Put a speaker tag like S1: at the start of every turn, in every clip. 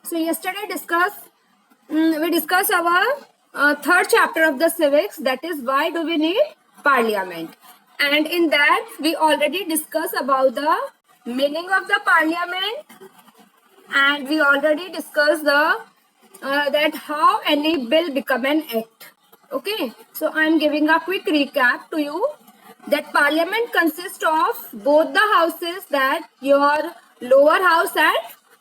S1: So yesterday we discussed our third chapter of the civics, that is why do we need parliament. And in that we already discussed about the meaning of the parliament, and we already discussed the that how any bill become an act. Okay, so I am giving a quick recap to you that parliament consists of both the houses, that your lower house and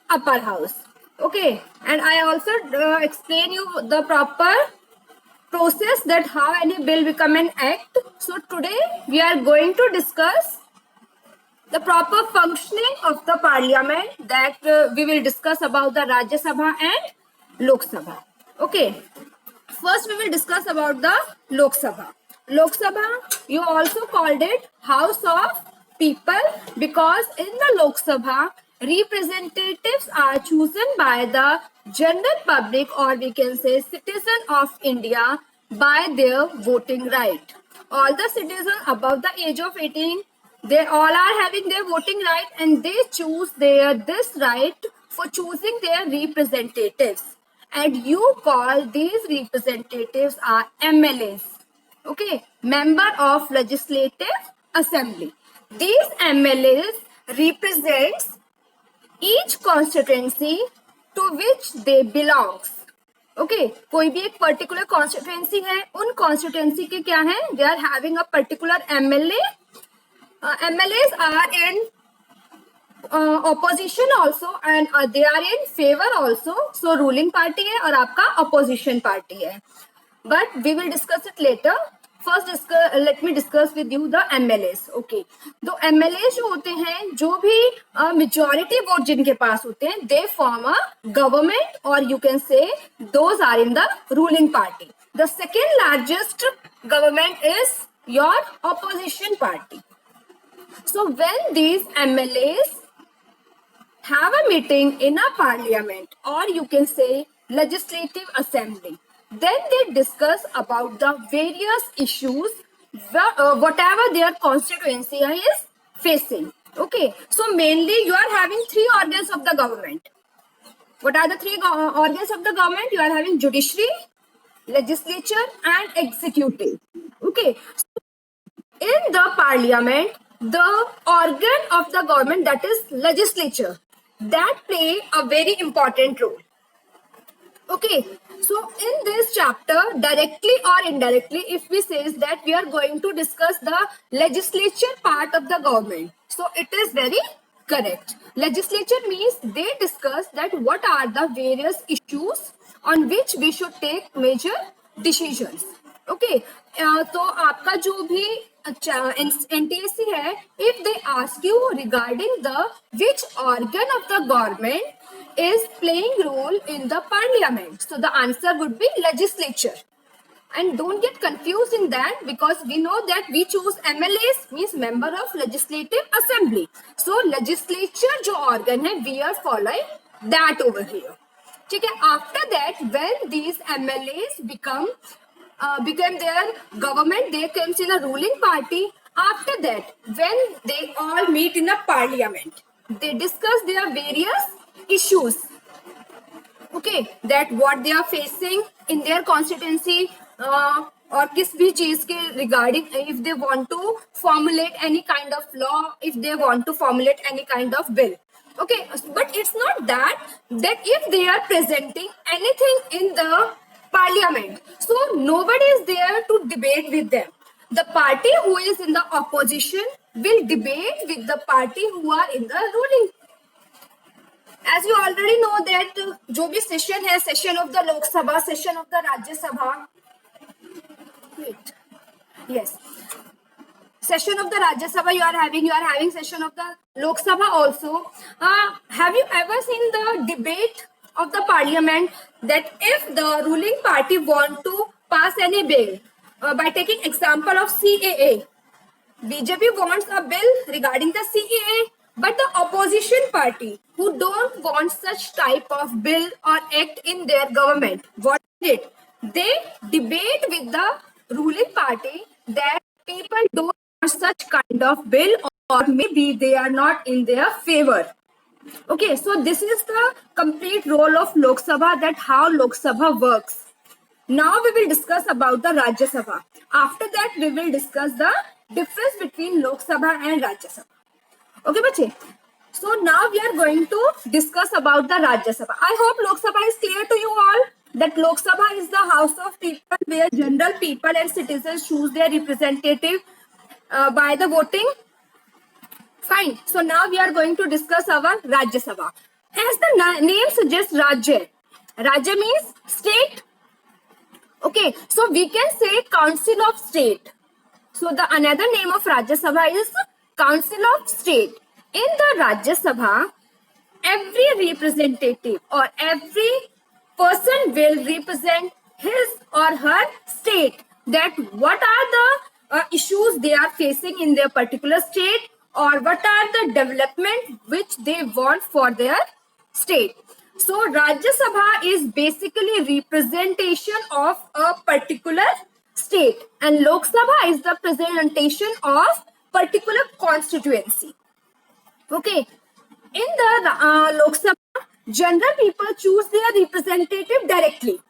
S1: upper house. Okay, and I also explain you the proper process that how any bill become an act. So today we are going to discuss the proper functioning of the parliament, that we will discuss about the Rajya Sabha and Lok Sabha. Okay, first we will discuss about the Lok Sabha. Lok Sabha, you also called it House of People, because in the Lok Sabha, representatives are chosen by the general public, or we can say citizen of India, by their voting right. All the citizens above the age of 18, they all are having their voting right, and they choose this right for choosing their representatives, and you call these representatives are MLAs. Okay, member of legislative assembly. These MLAs represents each constituency to which they belongs. Okay कोई भी एक particular constituency है, उन constituency के क्या है, they are having a particular MLA. MLAs are in opposition also, and they are in favor also. So ruling party है और आपका opposition party है, but we will discuss it later. First let me discuss with you the MLAs. Okay, तो MLAs जो होते हैं, जो भी majority vote जिनके पास होते हैं, they form a government, or you can say those are in the ruling party. The second largest government is your opposition party. So when these MLAs have a meeting in a parliament, or you can say legislative assembly, then they discuss about the various issues, whatever their constituency is facing. Okay, so mainly you are having three organs of the government. What are the three organs of the government? You are having judiciary, legislature and executive. Okay, so in the parliament, the organ of the government, that is legislature, that play a very important role. Okay, so in this chapter, directly or indirectly, if we say that we are going to discuss the legislature part of the government, so it is very correct. Legislature means they discuss that what are the various issues on which we should take major decisions. Okay, तो आपका जो भी NTSC है, if they ask you regarding the which organ of the government is playing role in the parliament, so the answer would be legislature. And don't get confused in that, because we know that we choose MLAs means member of legislative assembly. So legislature जो organ है, we are following that over here. ठीक है, after that when these MLAs become their government, they comes in a ruling party. After that, when they all meet in a parliament, they discuss their various issues. Okay, that what they are facing in their constituency, or किस भी चीज के regarding, if they want to formulate any kind of law, if they want to formulate any kind of bill. Okay, but it's not that if they are presenting anything in the parliament, so nobody is there to debate with them. The party who is in the opposition will debate with the party who are in the ruling. As you already know that जो भी session है, session of the Lok Sabha, session of the Rajya Sabha, wait, yes, session of the Rajya Sabha you are having session of the Lok Sabha also. Have you ever seen the debate of the parliament, that if the ruling party want to pass any bill, by taking example of CAA, BJP wants a bill regarding the CAA, but the opposition party who don't want such type of bill or act in their government, what did they debate with the ruling party that people don't want such kind of bill, or maybe they are not in their favor. Okay, so this is the complete role of Lok Sabha, that how Lok Sabha works. Now we will discuss about the Rajya Sabha. After that, we will discuss the difference between Lok Sabha and Rajya Sabha. Okay, bache. So now we are going to discuss about the Rajya Sabha. I hope Lok Sabha is clear to you all. That Lok Sabha is the house of people where general people and citizens choose their representative by the voting. Fine. So now we are going to discuss our Rajya Sabha. As the name suggests, Rajya. Rajya means state. Okay. So we can say Council of State. So the another name of Rajya Sabha is Council of State. In the Rajya Sabha, every representative or every person will represent his or her state, that what are the issues they are facing in their particular state, or what are the development which they want for their state. So Rajya Sabha is basically representation of a particular state, and Lok Sabha is the presentation of particular constituency. Okay. In the Lok Sabha, general people choose their representative directly.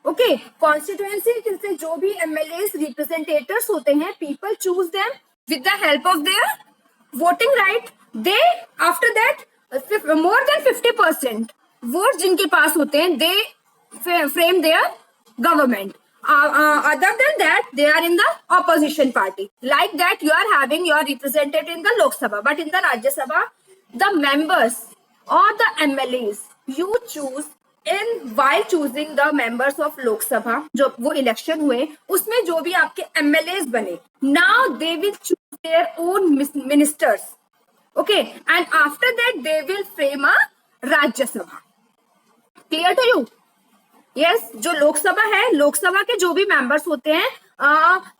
S1: Okay. Constituency से जो भी MLAs representatives होते हैं, people choose them with the help of their voting right. They after that more than 50% votes जिनके पास होते हैं, they frame their government. Other than that, they are in the opposition party. Like that, you are having your representative in the Lok Sabha, but in the Rajya Sabha, the members or the MLAs you choose in while choosing the members of Lok Sabha, जो वो election हुए, उसमें जो भी आपके MLAs बने, now they will choose their own ministers. Okay, and after that they will frame a Rajya Sabha. Clear to you? Yes जो लोकसभा है, लोकसभा के जो भी मेंबर्स होते हैं,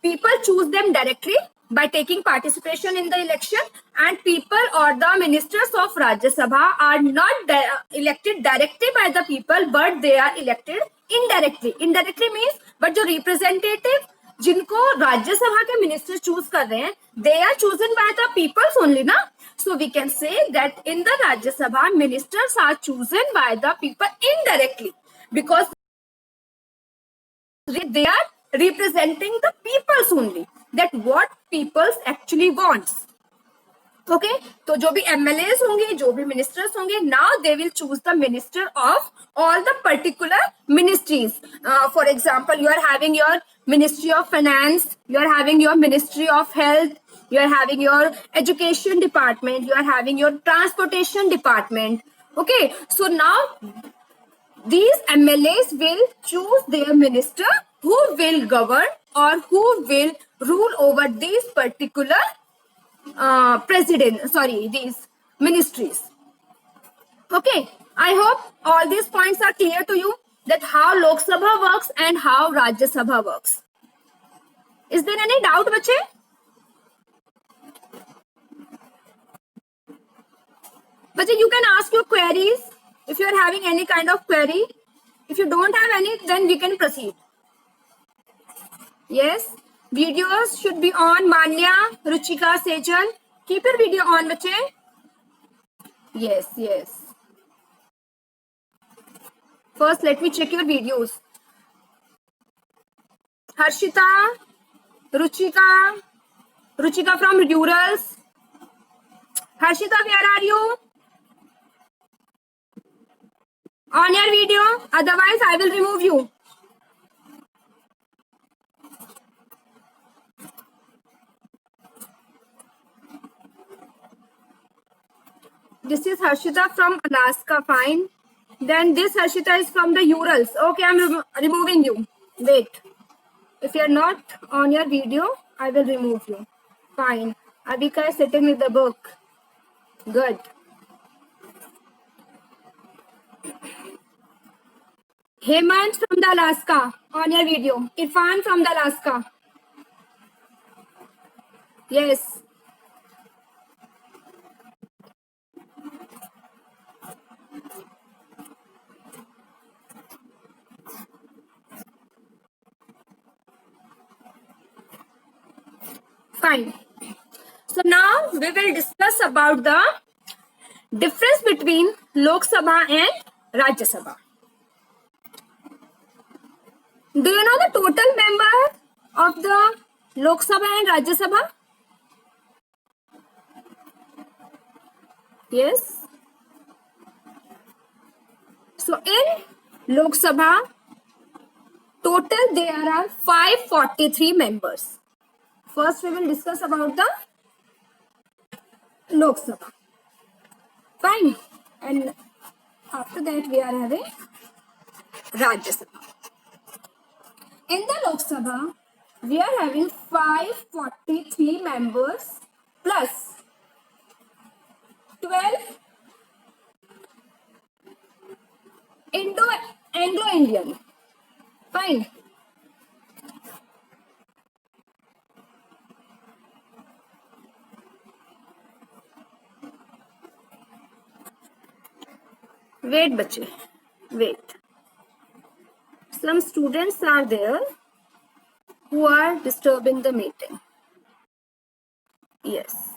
S1: people choose them directly by taking participation in the election, and people or the ministers of Rajya Sabha are not elected directly by the people, but they are elected indirectly. Indirectly means, but जो representative जिनको राज्य सभा के minister choose कर रहे हैं, they are chosen by the peoples only ना. So we can say that in the Rajya Sabha, ministers are chosen by the people indirectly, because they are representing the peoples only, that what peoples actually wants. Okay, तो जो भी MLAs होंगे, जो भी ministers होंगे, now they will choose the minister of all the particular ministries. For example, you are having your Ministry of Finance, you are having your Ministry of Health, you are having your Education Department, you are having your Transportation Department. Okay, so now these MLAs will choose their minister who will govern or who will rule over these particular these ministries. Okay, I hope all these points are clear to you, that how Lok Sabha works and how Rajya Sabha works. Is there any doubt, bache? Bache, you can ask your queries if you are having any kind of query. If you don't have any, then we can proceed. Yes, videos should be on. Manya, Ruchika, Sejal, keep your video on, bache. Yes, yes. First, let me check your videos. Harshita, Ruchika from Rurals. Harshita, where are you? On your video, otherwise I will remove you. This is Harshita from Alaska, fine. Then this Harshita is from the Urals. Okay, I'm removing you. Wait. If you're not on your video, I will remove you. Fine. Abhika is sitting with the book. Good. Hemant from the Alaska, on your video. Irfan from the Alaska. Yes. Fine. So now we will discuss about the Difference between Lok Sabha and Rajya Sabha. Do you know the total member of the Lok Sabha and Rajya Sabha? Yes. So in Lok Sabha, total there are 543 members. First we will discuss about the Lok Sabha. Fine. And after that we are having Rajya Sabha. In the Lok Sabha, we are having 543 members plus 12 Anglo-Indian. Fine. Wait, bache. Wait. Some students are there who are disturbing the meeting. Yes.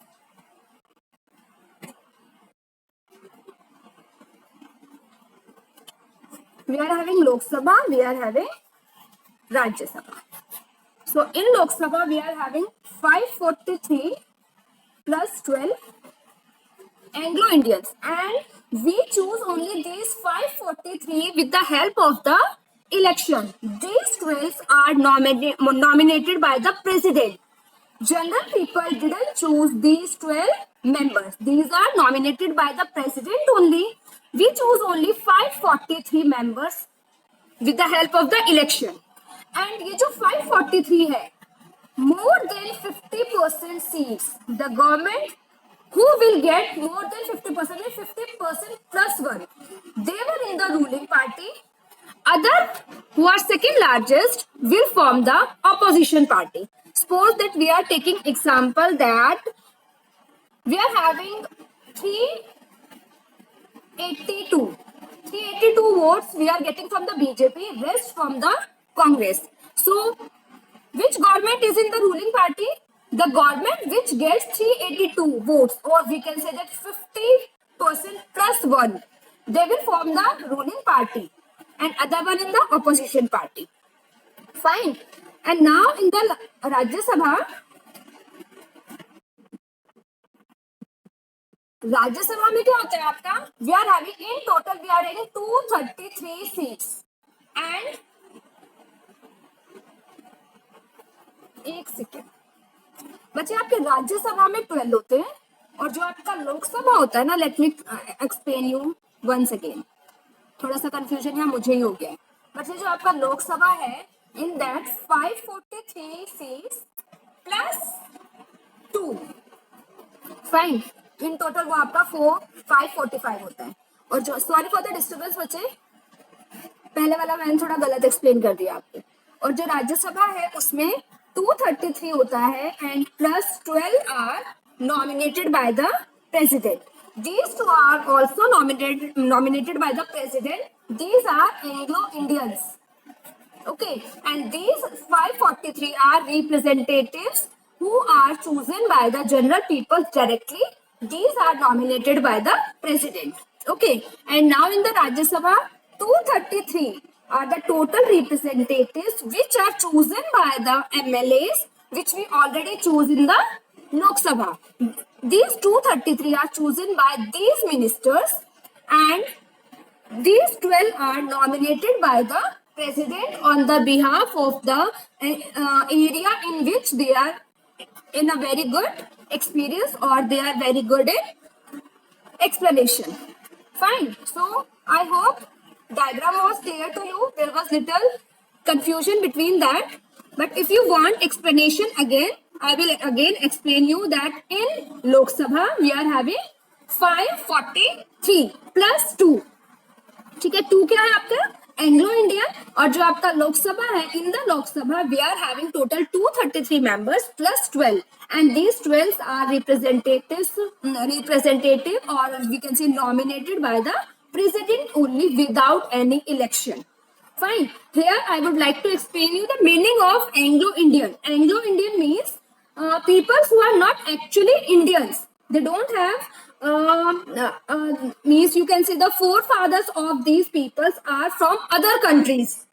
S1: We are having Lok Sabha, we are having Rajya Sabha. So in Lok Sabha, we are having 543 plus 12 Anglo-Indians, and we choose only these 543 with the help of the election. These 12 are nominated by the president. General people didn't choose these 12 members. These are nominated by the president only. We choose only 543 members with the help of the election. And ये जो 543 है, more than 50% seats, the government who will get more than 50%, 50% plus one, they were in the ruling party. Other who are second largest will form the opposition party. Suppose that we are taking example that we are having 382 votes we are getting from the BJP, rest from the Congress. So which government is in the ruling party? The government which gets 382 votes, or we can say that 50% plus one, they will form the ruling party, and other one in the opposition party. Fine. And now in the Rajya Sabha, में क्या होता है आपका? We are having in total we are having 233 seats, and एक second बच्चे, आपके राज्यसभा में 12 होते हैं, और जो आपका लोकसभा होता है ना, let me explain you once again. थोड़ा सा कंफ्यूजन यहाँ मुझे ही हो गया है. बच्चे, जो आपका लोकसभा है, in that 543 seats plus 2, fine, in total वो आपका 545 होता है. और जो, सॉरी फॉर द डिस्टर्बेंस बच्चे, पहले वाला मैंने थोड़ा गलत एक्सप्लेन कर दिया आपको. और जो राज्यसभा है उसमें 233 होता है, and plus 12 are nominated by the president. These two are also nominated by the president. These are Anglo-Indians. Okay, and these 543 are representatives who are chosen by the general people directly. These are nominated by the president. Okay, and now in the Rajya Sabha, 233 are the total representatives which are chosen by the MLAs, which we already choose in the Lok Sabha. These 233 are chosen by these ministers, and these 12 are nominated by the president on the behalf of the area in which they are in a very good experience, or they are very good in explanation. Fine. So I hope diagram was clear to you. There was little confusion between that, but if you want explanation again, I will again explain you that in Lok Sabha we are having 543 plus 2. ठीक है, 2 क्या है आपका? Anglo Indian. और जो आपका लोकसभा है, in the Lok Sabha we are having total 233 members plus 12, and these 12 are representative, or we can say nominated by the president only without any election. Fine. Here I would like to explain you the meaning of Anglo-Indian. Anglo-Indian means people who are not actually Indians. They don't have means you can say the forefathers of these peoples are from other countries.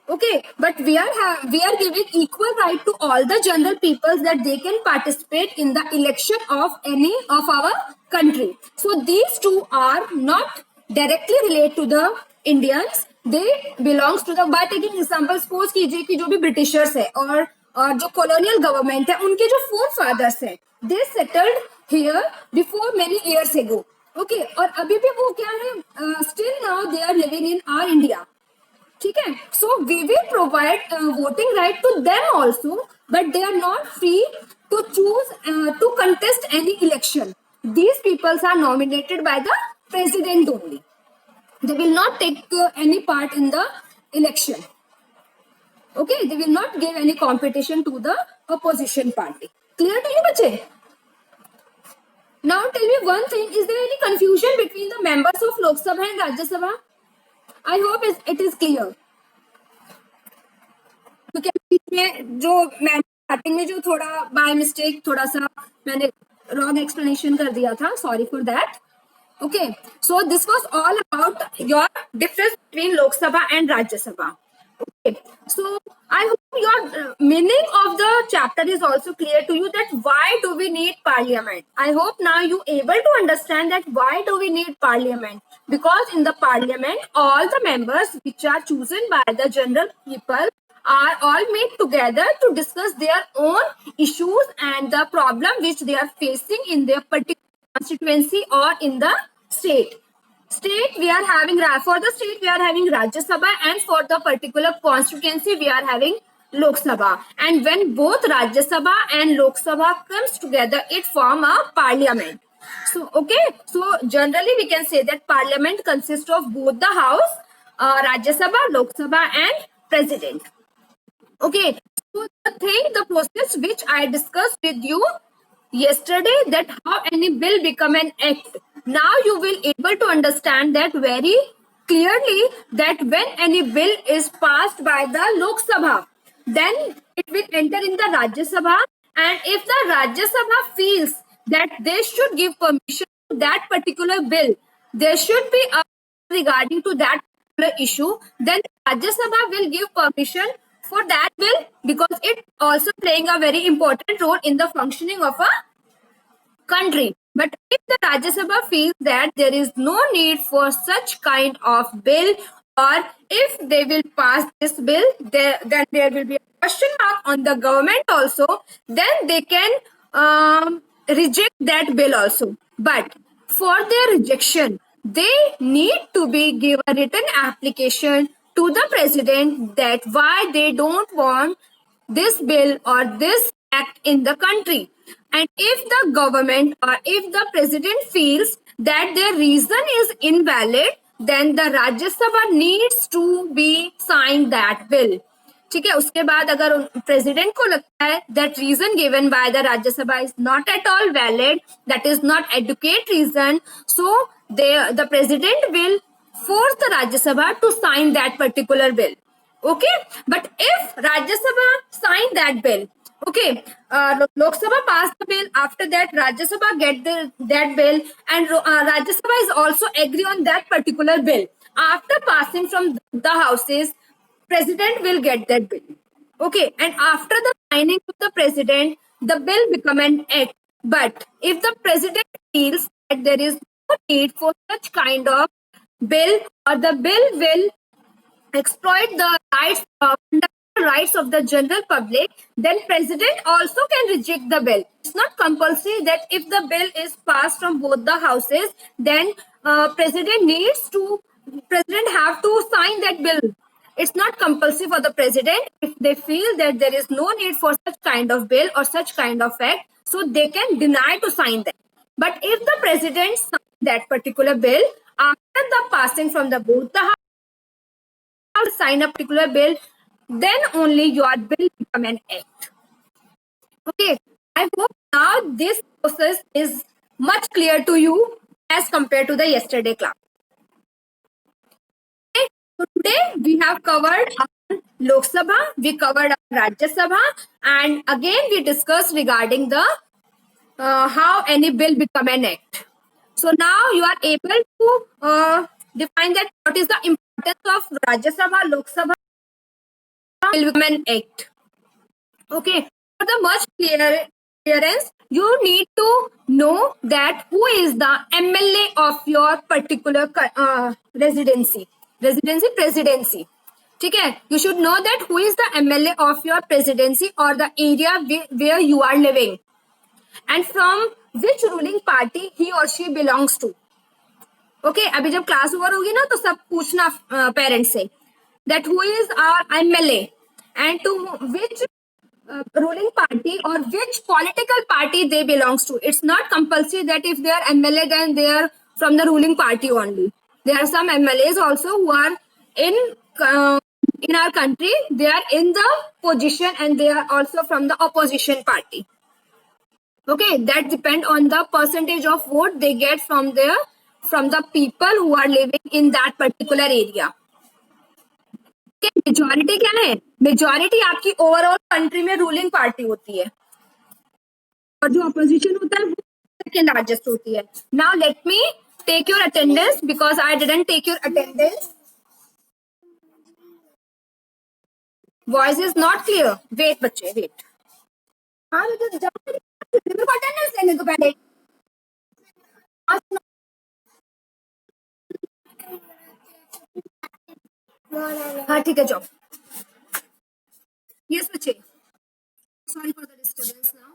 S1: Okay, but we are giving equal right to all the general peoples that they can participate in the election of any of our country. So these two are not directly related to the Indians. They belongs to the, by taking example, suppose कीजिए कि जो भी Britishers है और जो colonial government है उनके जो forefathers है they settled here before many years ago. Okay, और अभी भी वो क्या है, still now they are living in our India. ठीक है, so we will provide voting right to them also, but they are not free to choose to contest any election. These peoples are nominated by the president only. They will not take any part in the election. Okay, they will not give any competition to the opposition party. Clear to you, bache? Now tell me one thing, is there any confusion between the members of Lok Sabha and Rajya Sabha? I hope it is clear. क्योंकि बीच में जो मैं starting में जो थोड़ा by mistake थोड़ा सा मैंने रॉन्ग एक्सप्लेनेशन कर दिया था, sorry for that. Okay, so this was all about your difference between Lok Sabha and Rajya Sabha. Okay, so I hope your meaning of the chapter is also clear to you, that why do we need parliament. I hope now you able to understand that why do we need parliament, because in the parliament all the members which are chosen by the general people are all made together to discuss their own issues and the problem which they are facing in their particular constituency or in the state. We are having, for the state we are having Rajya Sabha, and for the particular constituency we are having Lok Sabha. And when both Rajya Sabha and Lok Sabha comes together, it form a parliament. So okay, so generally we can say that parliament consists of both the house, Rajya Sabha, Lok Sabha and president. Okay, so the process which I discussed with you yesterday, that how any bill become an act. Now you will able to understand that very clearly, that when any bill is passed by the Lok Sabha, then it will enter in the Rajya Sabha, and if the Rajya Sabha feels that they should give permission to that particular bill, there should be a regarding to that particular issue, then Rajya Sabha will give permission for that bill, because it also playing a very important role in the functioning of a country. But if the Rajya Sabha feels that there is no need for such kind of bill, or if they will pass this bill, then there will be a question mark on the government also, then they can reject that bill also. But for their rejection, they need to be give a written application to the president that why they don't want this bill or this act in the country. And if the government or if the president feels that their reason is invalid, then the Rajya Sabha needs to be sign that bill. ठीक है, उसके बाद अगर president को लगता है that reason given by the Rajya Sabha is not at all valid, that is not adequate reason, so the president will force the Rajya Sabha to sign that particular bill. Okay, but if Rajya Sabha sign that bill, okay, Lok Sabha pass the bill, after that Rajya Sabha get that bill, and Rajya Sabha is also agree on that particular bill. After passing from the houses, president will get that bill. Okay, and after the signing of the president, the bill become an act. But if the president feels that there is no need for such kind of bill, or the bill will exploit the rights of the general public, then president also can reject the bill. It's not compulsory that if the bill is passed from both the houses, then president have to sign that bill. It's not compulsory for the president. If they feel that there is no need for such kind of bill or such kind of act, so they can deny to sign that. But if the president signs that particular bill after the passing from the both the house, sign a particular bill, then only your bill become an act. Okay, I hope now this process is much clear to you as compared to the yesterday class. Okay, so today we have covered Lok Sabha, we covered Rajya Sabha, and again we discussed regarding the how any bill become an act. So now you are able to define that what is the importance of Rajya Sabha, Lok Sabha bill become an act. Okay. For the much clearance, you need to know that who is the MLA of your particular residency. Presidency. Okay. You should know that who is the MLA of your presidency or the area where you are living, and from which ruling party he or she belongs to. Okay अभी जब class over होगी ना तो सब पूछना parents से that who is our MLA and to which ruling party or which political party they belongs to. It's not compulsory that if they are MLA then they are from the ruling party only. There are some MLAs also who are in uh, in our country. They are in the position and they are also from the opposition party. Okay, that depend on the percentage of vote they get from the people who are living in that particular area. Okay, majority क्या है? Majority आपकी overall country में ruling party होती है और जो opposition होता है वो सेकंड लार्जेस्ट होती है. Now let me take your attendance because I didn't take your attendance. Voice is not clear. Wait बच्चे वेट. हाँ मेरे को अटेंडेंस लेने को पहले. हाँ ठीक है जाओ. Yes, Vache. Sorry for the disturbance now.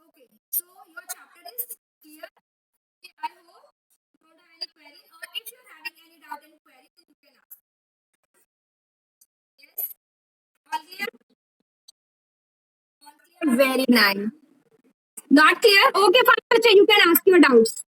S1: Okay, so your chapter is clear. Okay, I hope you don't have any query, or if you're having any doubt and query, then you can ask. Yes, all clear? All clear. Very nice. Not clear? Okay, fine, Vache, you can ask your doubts.